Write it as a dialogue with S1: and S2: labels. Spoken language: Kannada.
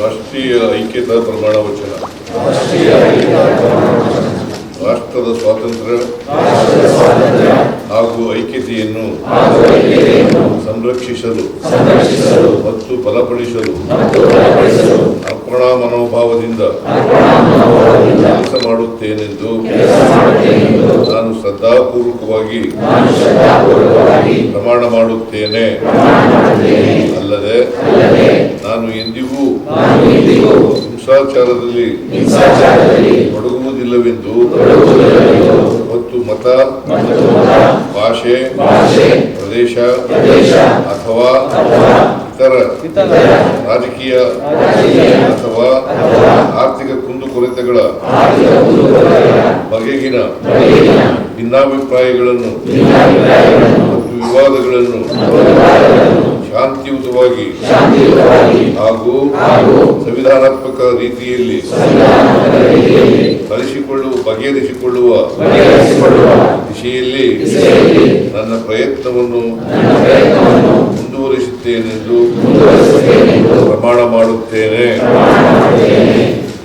S1: ರಾಷ್ಟ್ರೀಯ ಐಕ್ಯತಾ ಪ್ರಮಾಣ ವಚನ. ರಾಷ್ಟ್ರದ ಸ್ವಾತಂತ್ರ್ಯ ಹಾಗೂ ಐಕ್ಯತೆಯನ್ನು ಸಂರಕ್ಷಿಸಲು ಮತ್ತು ಬಲಪಡಿಸಲು ಅರ್ಪಣಾ ಮನೋಭಾವದಿಂದ ಕೆಲಸ ಮಾಡುತ್ತೇನೆಂದು ನಾನು ಶ್ರದ್ಧಾಪೂರ್ವಕವಾಗಿ ಪ್ರಮಾಣ ಮಾಡುತ್ತೇನೆ. ಅಲ್ಲದೆ ನಾನು ಎಂದಿಗೂ ಹಿಂಸಾಚಾರದಲ್ಲಿ ತೊಡಗುವುದಿಲ್ಲವೆಂದು ಮತ್ತು ಮತ, ಭಾಷೆ, ಪ್ರದೇಶ ಅಥವಾ ಇತರ ರಾಜಕೀಯ ಅಥವಾ ಆರ್ಥಿಕ ಕುಂದುಕೊರತೆಗಳ ಬಗೆಗಿನ ಭಿನ್ನಾಭಿಪ್ರಾಯಗಳನ್ನು ಮತ್ತು ವಿವಾದಗಳನ್ನು ಶಾಂತಿಯುತವಾಗಿ ಹಾಗೂ ಸಂವಿಧಾನಾತ್ಮಕ ರೀತಿಯಲ್ಲಿ ಬಗೆಹರಿಸಿಕೊಳ್ಳುವ ದಿಶೆಯಲ್ಲಿ ನನ್ನ ಪ್ರಯತ್ನವನ್ನು ಮುಂದುವರಿಸುತ್ತೇನೆಂದು ಪ್ರಮಾಣ ಮಾಡುತ್ತೇನೆ.